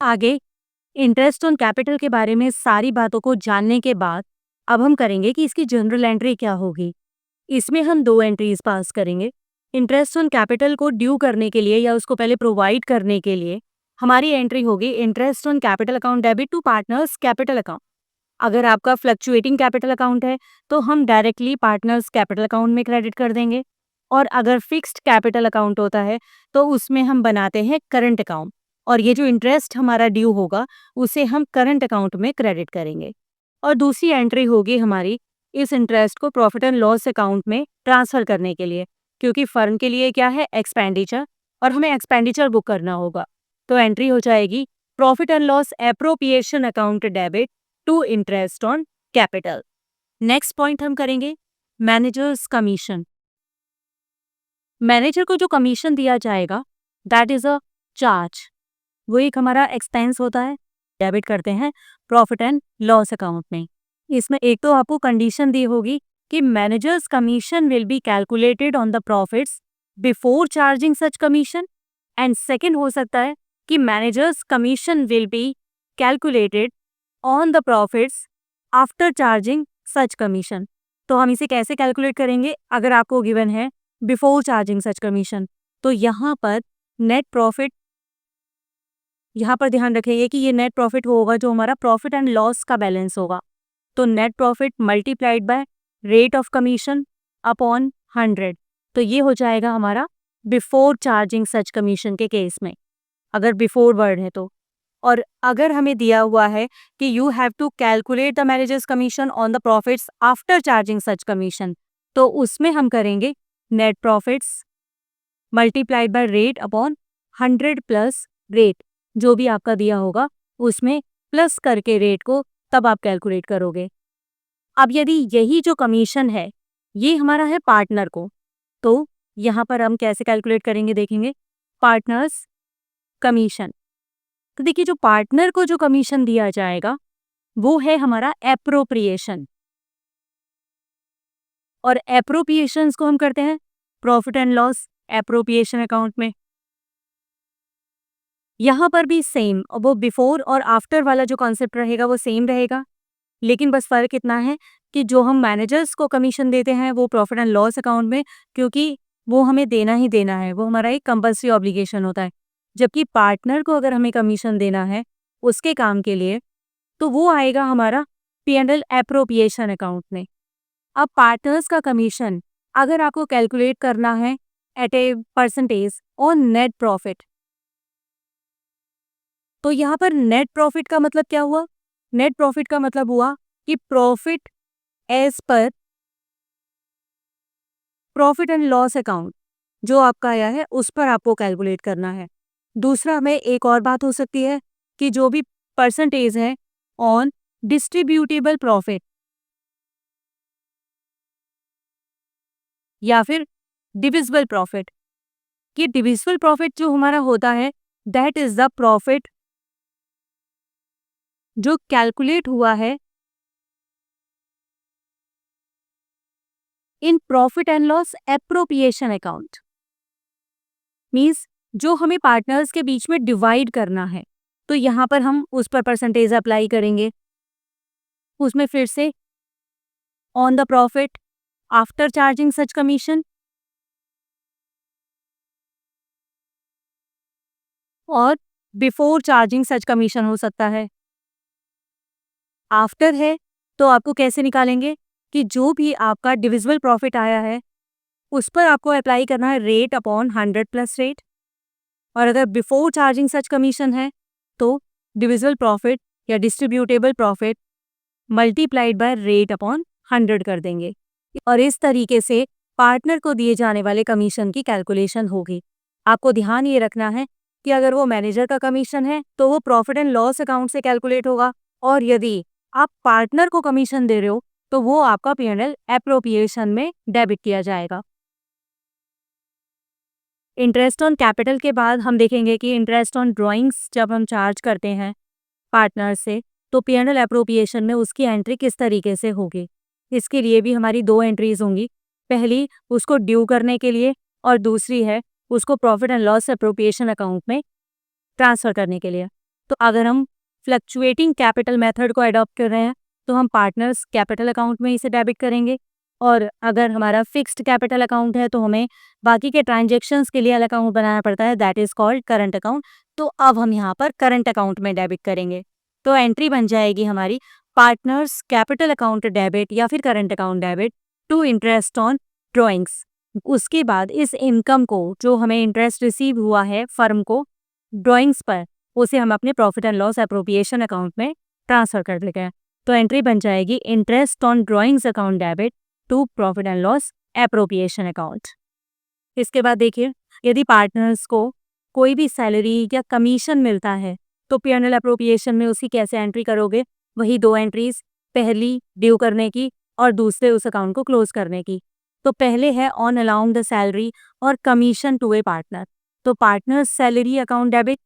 आगे interest on capital के बारे में सारी बातों को जानने के बाद अब हम करेंगे कि इसकी जनरल एंट्री क्या होगी। इसमें हम दो एंट्रीज पास करेंगे। इंटरेस्ट ऑन कैपिटल को ड्यू करने के लिए या उसको पहले प्रोवाइड करने के लिए हमारी एंट्री होगी interest on capital account debit to partners capital account. अगर आपका फ्लक्चुएटिंग कैपिटल अकाउंट है तो हम डायरेक्टली पार्टनर्स कैपिटल अकाउंट में क्रेडिट कर देंगे, और अगर फिक्स्ड कैपिटल अकाउंट होता है तो उसमें हम बनाते हैं करंट अकाउंट, और ये जो इंटरेस्ट हमारा ड्यू होगा उसे हम करंट अकाउंट में क्रेडिट करेंगे। और दूसरी एंट्री होगी हमारी इस इंटरेस्ट को प्रॉफिट एंड लॉस अकाउंट में ट्रांसफर करने के लिए, क्योंकि फर्म के लिए क्या है, एक्सपेंडिचर, और हमें एक्सपेंडिचर बुक करना होगा। तो एंट्री हो जाएगी profit and loss appropriation account debit to interest on capital. Next point हम करेंगे मैनेजर्स कमीशन। मैनेजर को जो कमीशन दिया जाएगा दैट इज अ चार्ज, वो एक हमारा एक्सपेंस होता है, डेबिट करते हैं प्रॉफिट एंड लॉस अकाउंट में। इसमें एक तो आपको कंडीशन दी होगी कि managers commission will be calculated on the profits before charging such commission, and second हो सकता है कि managers commission will be calculated on the profits after charging such commission. तो हम इसे कैसे कैलकुलेट करेंगे? अगर आपको गिवन है बिफोर चार्जिंग सच कमीशन, तो यहाँ पर नेट प्रॉफिट, यहाँ पर ध्यान रखेंगे कि ये नेट प्रॉफिट वो होगा जो हमारा प्रॉफिट एंड लॉस का बैलेंस होगा। तो net profit multiplied by rate of commission upon 100, तो ये हो जाएगा हमारा बिफोर चार्जिंग सच कमीशन के केस में, अगर बिफोर वर्ड है तो। और अगर हमें दिया हुआ है कि you have to calculate the managers commission on the profits after charging such commission, तो उसमें हम करेंगे net profits multiplied by rate upon 100 plus rate, जो भी आपका दिया होगा उसमें प्लस करके रेट को तब आप कैलकुलेट करोगे। अब यदि यही जो कमीशन है ये हमारा है पार्टनर को, तो यहाँ पर हम कैसे कैलकुलेट करेंगे देखेंगे, पार्टनर्स कमीशन। तो देखिए जो पार्टनर को जो कमीशन दिया जाएगा वो है हमारा एप्रोप्रिएशन, और एप्रोप्रिएशंस को हम करते हैं profit and loss appropriation account में। यहाँ पर भी सेम, वो बिफोर और आफ्टर वाला जो कॉन्सेप्ट रहेगा वो सेम रहेगा, लेकिन बस फर्क इतना है कि जो हम मैनेजर्स को कमीशन देते हैं वो प्रॉफिट एंड लॉस अकाउंट में, क्योंकि वो हमें देना ही देना है, वो हमारा एक कंपल्सरी ऑब्लिगेशन होता है। जबकि पार्टनर को अगर हमें कमीशन देना है उसके काम के लिए, तो वो आएगा हमारा P&L एप्रोप्रिएशन अकाउंट में। अब पार्टनर्स का कमीशन अगर आपको कैलकुलेट करना है at a percentage on net profit, तो यहाँ पर नेट प्रॉफिट का मतलब क्या हुआ? नेट प्रॉफिट का मतलब हुआ कि profit as per profit and loss account जो आपका आया है उस पर आपको कैलकुलेट करना है। दूसरा में एक और बात हो सकती है कि जो भी परसेंटेज है ऑन डिस्ट्रीब्यूटेबल प्रॉफिट या फिर डिविजिबल प्रॉफिट। कि डिविजिबल प्रॉफिट जो हमारा होता है दैट इज द प्रॉफिट जो कैलकुलेट हुआ है in profit and loss appropriation account, means जो हमें पार्टनर्स के बीच में डिवाइड करना है, तो यहाँ पर हम उस पर परसेंटेज अप्लाई करेंगे। उसमें फिर से on the profit after charging such commission, और बिफोर चार्जिंग सच कमीशन हो सकता है। आफ्टर है तो आपको कैसे निकालेंगे कि जो भी आपका डिविजिबल प्रॉफिट आया है उस पर आपको अप्लाई करना है रेट अपॉन 100 प्लस रेट, और अगर बिफोर चार्जिंग सच कमीशन है तो डिविजिबल प्रॉफिट या distributable profit multiplied by rate upon 100 कर देंगे, और इस तरीके से पार्टनर को दिए जाने वाले कमीशन की कैलकुलेशन होगी। आपको ध्यान ये रखना है कि अगर वो मैनेजर का कमीशन है तो वो प्रॉफिट एंड लॉस अकाउंट से कैलकुलेट होगा, और यदि आप पार्टनर को कमीशन दे रहे हो तो वो आपका P&L एप्रोप्रिएशन में डेबिट किया जाएगा। इंटरेस्ट ऑन कैपिटल के बाद हम देखेंगे कि इंटरेस्ट ऑन ड्राइंग्स जब हम चार्ज करते हैं पार्टनर से तो P&L एप्रोप्रिएशन में उसकी एंट्री किस तरीके से होगी। इसके लिए भी हमारी दो एंट्रीज होंगी, पहली उसको ड्यू करने के लिए और दूसरी है उसको profit and loss appropriation account में ट्रांसफ़र करने के लिए। तो अगर हम फ्लक्चुएटिंग कैपिटल मेथड को अडॉप्ट कर रहे हैं तो हम पार्टनर्स कैपिटल अकाउंट में इसे डेबिट करेंगे, और अगर हमारा फिक्स्ड कैपिटल अकाउंट है तो हमें बाकी के ट्रांजेक्शन्स के लिए अलग अकाउंट बनाना पड़ता है, that is called current account. तो अब हम यहाँ पर करंट अकाउंट में डेबिट करेंगे। तो एंट्री बन जाएगी हमारी पार्टनर्स कैपिटल अकाउंट डेबिट या फिर current account debit to interest on drawings. उसके बाद इस इनकम को, जो हमें इंटरेस्ट रिसीव हुआ है फर्म को ड्रॉइंग्स पर, उसे हम अपने profit and loss appropriation account में ट्रांसफर कर देते हैं। तो एंट्री बन जाएगी interest on drawings account debit to profit and loss appropriation account. इसके बाद देखिए, यदि पार्टनर्स को कोई भी सैलरी या कमीशन मिलता है तो P&L एप्रोप्रिएशन में उसकी कैसे एंट्री करोगे? वही 2 एंट्रीज, पहली ड्यू करने की और दूसरे उस अकाउंट को क्लोज करने की। तो पहले है ऑन अलाउंग द सैलरी और कमीशन टू ए पार्टनर। तो partners salary account debit,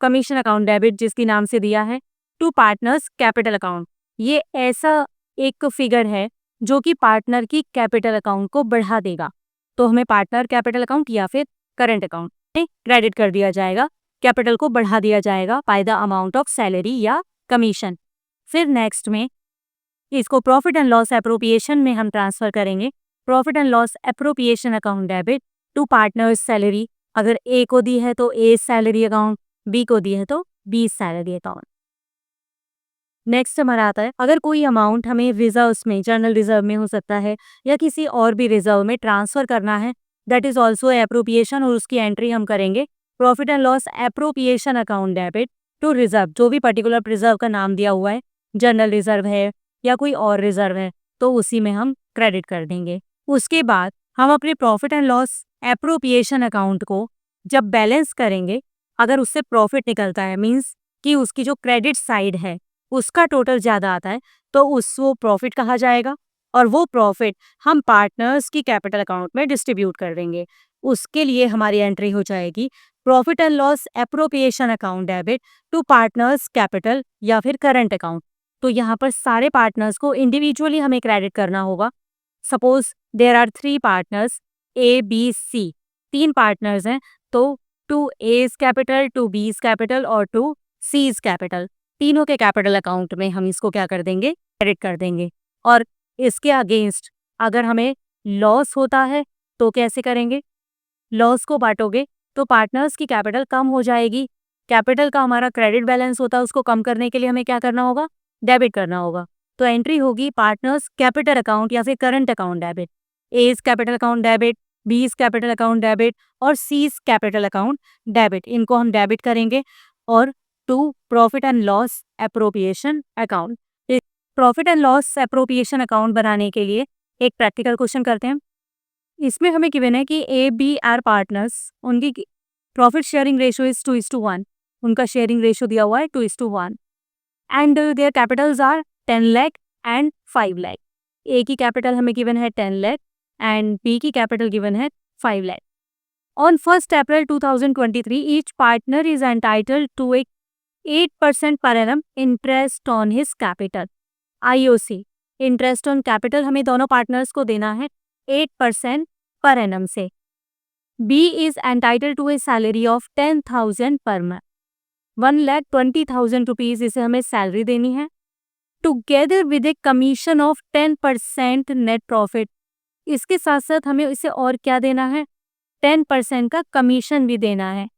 commission account debit जिसके नाम से दिया है, टू पार्टनर्स कैपिटल अकाउंट। ये ऐसा एक फिगर है जो कि पार्टनर की कैपिटल अकाउंट को बढ़ा देगा। तो हमें पार्टनर कैपिटल अकाउंट या फिर करंट अकाउंट में क्रेडिट कर दिया जाएगा, कैपिटल को बढ़ा दिया जाएगा by the amount of salary या कमीशन। फिर नेक्स्ट में इसको प्रॉफिट एंड लॉस एप्रोप्रिएशन में हम ट्रांसफर करेंगे। Profit and loss appropriation account debit to partners salary. अगर ए को दी है तो ए सैलरी अकाउंट, बी को दी है तो बी सैलरी अकाउंट। नेक्स्ट हमारा आता है, अगर कोई अमाउंट हमें रिजर्व्स में, जनरल रिजर्व में हो सकता है या किसी और भी रिजर्व में ट्रांसफर करना है, दैट इज ऑल्सो एप्रोप्रिएशन, और उसकी एंट्री हम करेंगे profit and loss appropriation account debit to reserve. जो भी पर्टिकुलर रिजर्व का नाम दिया हुआ है, जनरल रिजर्व है या कोई और रिजर्व है, तो उसी में हम क्रेडिट कर देंगे। उसके बाद हम अपने profit and loss appropriation account को जब बैलेंस करेंगे, अगर उससे प्रॉफिट निकलता है, मीन्स कि उसकी जो क्रेडिट साइड है उसका टोटल ज़्यादा आता है, तो वो प्रॉफिट कहा जाएगा, और वो प्रॉफिट हम पार्टनर्स की कैपिटल अकाउंट में डिस्ट्रीब्यूट कर देंगे। उसके लिए हमारी एंट्री हो जाएगी profit and loss appropriation account debit to partners capital या फिर करंट अकाउंट। तो यहाँ पर सारे पार्टनर्स को इंडिविजुअली हमें क्रेडिट करना होगा। Suppose there are 3 partners A B C, 3 partners हैं, तो to A's capital, to B's capital और टू सीज कैपिटल, तीनों के कैपिटल अकाउंट में हम इसको क्या कर देंगे, क्रेडिट कर देंगे। और इसके अगेंस्ट अगर हमें लॉस होता है तो कैसे करेंगे? लॉस को बांटोगे तो पार्टनर्स की कैपिटल कम हो जाएगी। कैपिटल का हमारा क्रेडिट बैलेंस होता है, उसको कम करने के लिए हमें क्या करना होगा, डेबिट करना होगा। तो एंट्री होगी पार्टनर्स कैपिटल अकाउंट या फिर current account debit, A's capital account debit, B's capital account debit और सीज कैपिटल अकाउंट डेबिट। इनको हम डेबिट करेंगे और to profit and loss appropriation account. Profit and loss appropriation account बनाने के लिए एक प्रैक्टिकल क्वेश्चन करते हैं। इसमें हमें गिवन है कि ए बी आर पार्टनर्स, उनकी प्रॉफिट शेयरिंग रेशियो इज 2:1, उनका शेयरिंग रेशियो दिया हुआ है 2:1, and their capitals are 10 lakh and 5 lakh. A की कैपिटल हमें गिवन है 10 लाख एंड बी की कैपिटल गिवन है 5 lakh. On 1st April 2023, each partner is entitled to a 8% per annum interest on his capital. IOC, interest on capital हमें दोनों partners को देना है 8% पर एनम से। B is entitled to a salary of 10,000 per month. 1,20,000 rupees इसे हमें salary देनी है, together with a commission of 10% net profit. इसके साथ साथ हमें इसे और क्या देना है, 10% का कमीशन भी देना है।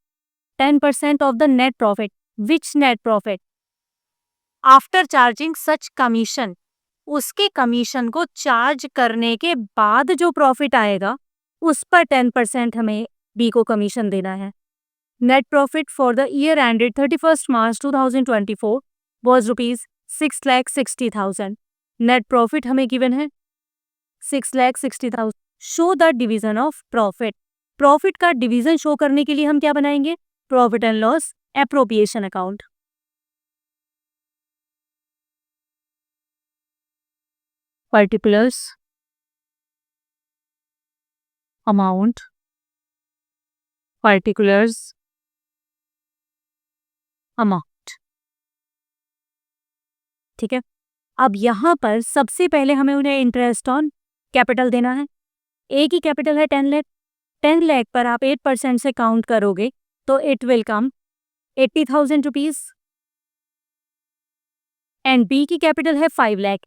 10% of the net profit, which net profit, after charging such commission, उसके कमीशन को चार्ज करने के बाद जो प्रॉफिट आएगा उस पर 10% हमें बी को कमीशन देना है। Net profit for the year ended 31st March 2024 was rupees 6,60,000। Net profit हमें गिवन है 6,60,000। Show the division of profit. Profit का डिवीजन शो करने के लिए हम क्या बनाएंगे, profit and loss appropriation account. Particulars, amount, particulars, amount. ठीक है, अब यहां पर सबसे पहले हमें उन्हें इंटरेस्ट ऑन कैपिटल देना है। ए की कैपिटल है 10 लाख, 10 लाख पर आप 8% से काउंट करोगे तो it will come 80,000 rupees. And B की कैपिटल है 5 लाख।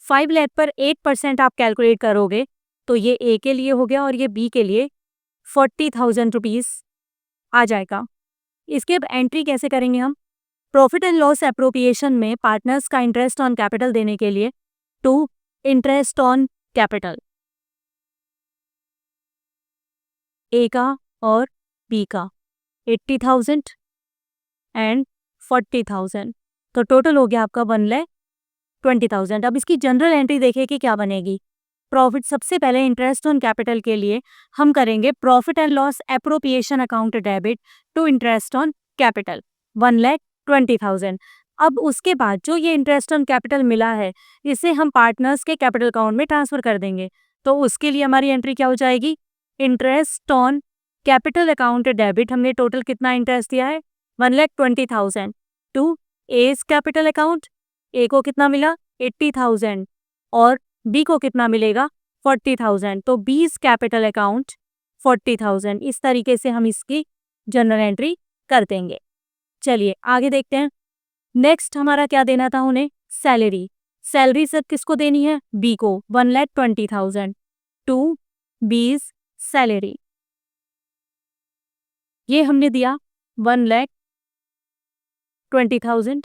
5 लाख पर 8% आप कैलकुलेट करोगे तो ये ए के लिए हो गया और ये बी के लिए 40,000 रुपीज़ आ जाएगा। इसके अब एंट्री कैसे करेंगे हम? प्रॉफिट एंड लॉस एप्रोप्रिएशन में पार्टनर्स का इंटरेस्ट ऑन कैपिटल देने के लिए to interest on capital A का और बी का 80,000 एंड 40,000, तो टोटल हो गया आपका 1,20,000। अब इसकी जनरल एंट्री देखिए कि क्या बनेगी। प्रॉफिट सबसे पहले इंटरेस्ट ऑन कैपिटल के लिए हम करेंगे profit and loss appropriation account debit to interest on capital 1,20,000। अब उसके बाद जो ये इंटरेस्ट ऑन कैपिटल मिला है इसे हम पार्टनर्स के कैपिटल अकाउंट में ट्रांसफर कर देंगे। तो उसके लिए हमारी एंट्री क्या हो जाएगी? Interest on capital account debit, हमने टोटल कितना इंटरेस्ट दिया है 1,20,000 टू एज कैपिटल अकाउंट। ए को कितना मिला 80,000 और बी को कितना मिलेगा 40,000, तो बीस कैपिटल अकाउंट 40,000। इस तरीके से हम इसकी जनरल एंट्री कर देंगे। चलिए आगे देखते हैं। नेक्स्ट हमारा क्या देना था उन्हें? सैलरी। सैलरी सर किसको देनी है? बी को 1,20,000 टू बीस सैलरी। ये हमने दिया 1,20,000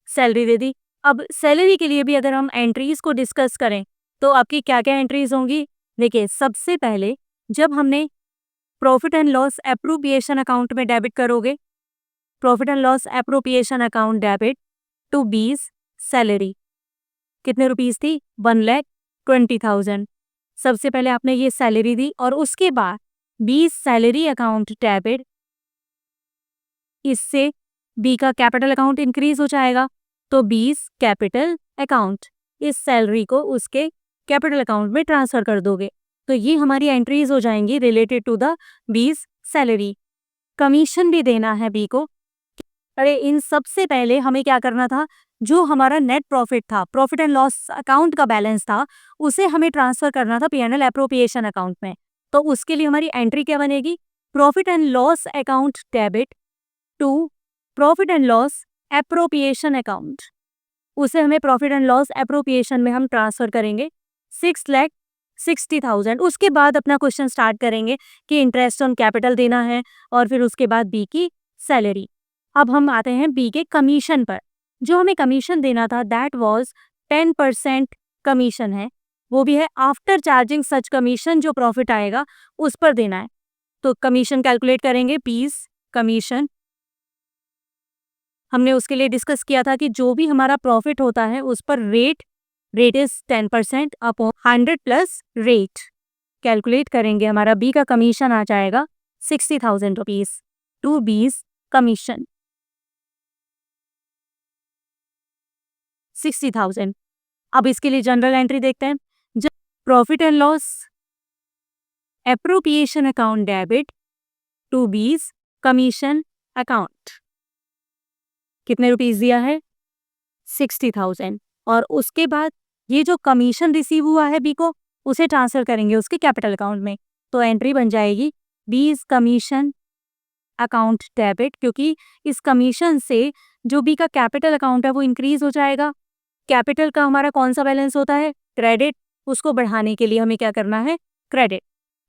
सैलरी दे दी। अब सैलरी के लिए भी अगर हम एंट्रीज को डिस्कस करें तो आपकी क्या क्या एंट्रीज होंगी? देखिए सबसे पहले जब हमने profit and loss appropriation account में डेबिट करोगे, profit and loss appropriation account debit to B's salary, कितने रुपीस थी 1,20,000। सबसे पहले आपने ये सैलरी दी और उसके बाद 20 सैलरी अकाउंट डेबिट, इससे बी का कैपिटल अकाउंट इंक्रीज हो जाएगा तो 20 कैपिटल अकाउंट, इस सैलरी को उसके कैपिटल अकाउंट में ट्रांसफर कर दोगे। तो ये हमारी एंट्रीज हो जाएंगी related to the 20 salary. Commission भी देना है बी को। अरे इन सबसे पहले हमें क्या करना था? जो हमारा नेट प्रॉफिट था, प्रॉफिट एंड लॉस अकाउंट का बैलेंस था, उसे हमें ट्रांसफर करना था पी&एल एप्रोप्रिएशन अकाउंट में। तो उसके लिए हमारी एंट्री क्या बनेगी? Profit and loss account debit to profit and loss appropriation account, उसे हमें प्रॉफिट एंड लॉस एप्रोप्रिएशन में हम ट्रांसफर करेंगे 6,60,000। उसके बाद अपना क्वेश्चन स्टार्ट करेंगे कि इंटरेस्ट ऑन कैपिटल देना है और फिर उसके बाद बी की सैलरी। अब हम आते हैं बी के कमीशन पर। जो हमें कमीशन देना था दैट वाज 10% कमीशन है, वो भी है आफ्टर चार्जिंग सच कमीशन, जो प्रॉफिट आएगा उस पर देना है। तो कमीशन कैलकुलेट करेंगे, पीस कमीशन। हमने उसके लिए डिस्कस किया था कि जो भी हमारा प्रॉफिट होता है उस पर rate is 10% upon 100 plus rate calculate करेंगे। हमारा बी का कमीशन आ जाएगा 60,000 रुपीज टू बीस कमीशन 60,000। अब इसके लिए जनरल एंट्री देखते हैं। जब profit and loss appropriation account debit to B's commission account, कितने रुपीस दिया है 60,000 और उसके बाद ये जो कमीशन रिसीव हुआ है बी को, उसे ट्रांसफर करेंगे उसके कैपिटल अकाउंट में। तो एंट्री बन जाएगी बीस कमीशन अकाउंट डेबिट, क्योंकि इस कमीशन से जो बी का कैपिटल अकाउंट है वो इंक्रीज हो जाएगा। कैपिटल का हमारा कौन सा बैलेंस होता है? क्रेडिट। उसको बढ़ाने के लिए हमें क्या करना है? क्रेडिट।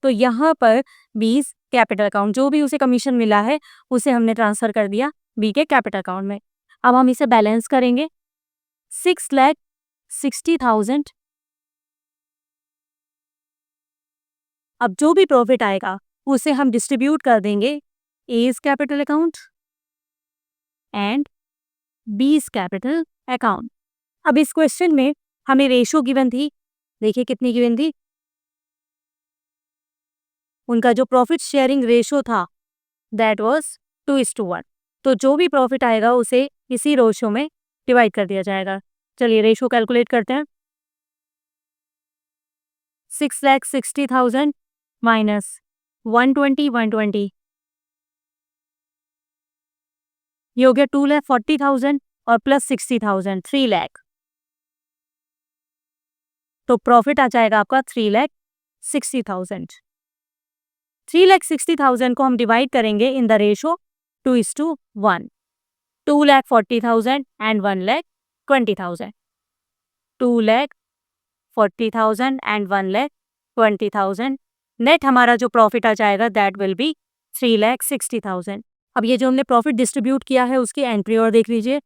तो यहाँ पर 20 कैपिटल अकाउंट, जो भी उसे कमीशन मिला है उसे हमने ट्रांसफर कर दिया बी के कैपिटल अकाउंट में। अब हम इसे बैलेंस करेंगे 6,60,000। अब जो भी प्रॉफिट आएगा उसे हम डिस्ट्रीब्यूट कर देंगे A's capital account and B's capital account. अब इस क्वेश्चन में हमें रेशो गिवन थी, देखिए कितनी गिवन थी। उनका जो प्रॉफिट शेयरिंग रेशो था दैट वाज 2:1। तो जो भी प्रॉफिट आएगा उसे इसी रेशो में डिवाइड कर दिया जाएगा। चलिए रेशो कैलकुलेट करते हैं। 6,60,000 माइनस 120 ये हो गया 2,40,000 और प्लस 60,000 3 लाख। तो प्रॉफिट आ जाएगा आपका 3,60,000। 3,60,000 को हम डिवाइड करेंगे in the ratio 2:1, 2,40,000 and 1 lakh 20,000, 2,40,000 and 1,20,000। Net हमारा जो प्रॉफिट आ जाएगा दैट विल बी 3,60,000। अब ये जो हमने प्रॉफिट डिस्ट्रीब्यूट किया है उसकी एंट्री और देख लीजिए।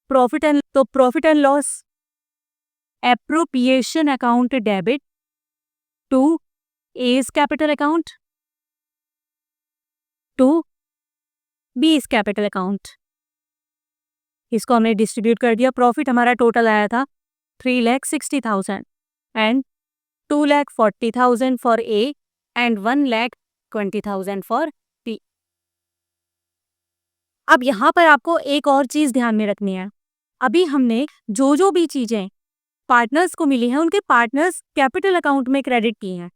Profit and loss appropriation account debit to A's capital account to B's capital account. इसको हमने डिस्ट्रीब्यूट कर दिया। प्रॉफिट हमारा टोटल आया था 3,60,000 and 2,40,000 for A and 1,20,000 for B. अब यहाँ पर आपको एक और चीज़ ध्यान में रखनी है। अभी हमने जो भी चीज़ें पार्टनर्स को मिली हैं उनके पार्टनर्स कैपिटल अकाउंट में क्रेडिट की हैं।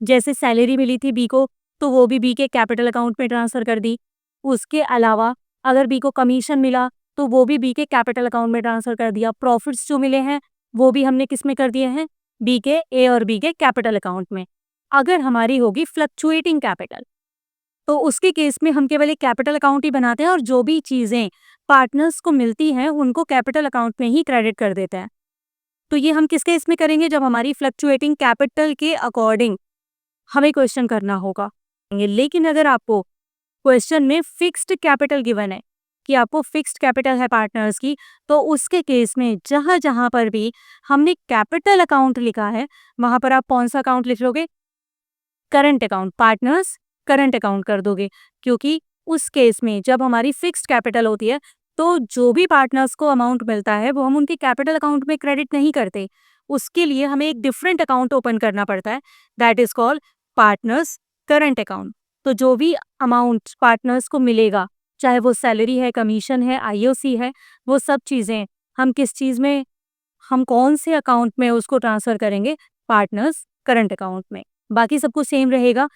जैसे सैलरी मिली थी बी को तो वो भी बी के कैपिटल अकाउंट में ट्रांसफ़र कर दी। उसके अलावा अगर बी को कमीशन मिला तो वो भी बी के कैपिटल अकाउंट में ट्रांसफ़र कर दिया। प्रॉफिट्स जो मिले हैं वो भी हमने किस में कर दिए हैं? बी के ए और बी के कैपिटल अकाउंट में। अगर हमारी होगी फ्लक्चुएटिंग कैपिटल तो उसके केस में हम केवल एक कैपिटल अकाउंट ही बनाते हैं और जो भी चीज़ें पार्टनर्स को मिलती हैं उनको कैपिटल अकाउंट में ही क्रेडिट कर देते हैं। तो ये हम किस केस में करेंगे? जब हमारी फ्लक्चुएटिंग कैपिटल के अकॉर्डिंग हमें क्वेश्चन करना होगा। लेकिन अगर आपको क्वेश्चन में फिक्स्ड कैपिटल गिवन है कि आपको फिक्स्ड कैपिटल है पार्टनर्स की, तो उसके केस में जहां पर भी हमने कैपिटल अकाउंट लिखा है वहां पर आप कौन सा अकाउंट लिख लोगे? Current account. Partners current account कर दोगे, क्योंकि उस केस में जब हमारी फिक्स्ड कैपिटल होती है तो जो भी पार्टनर्स को अमाउंट मिलता है वो हम उनके कैपिटल अकाउंट में क्रेडिट नहीं करते। उसके लिए हमें एक डिफरेंट अकाउंट ओपन करना पड़ता है, that is called partners current account. तो जो भी अमाउंट पार्टनर्स को मिलेगा, चाहे वो सैलरी है, कमीशन है, आईओसी है, वो सब चीज़ें हम किस चीज़ में, हम कौन से अकाउंट में उसको ट्रांसफ़र करेंगे? पार्टनर्स करंट अकाउंट में। बाकी सब कुछ सेम रहेगा,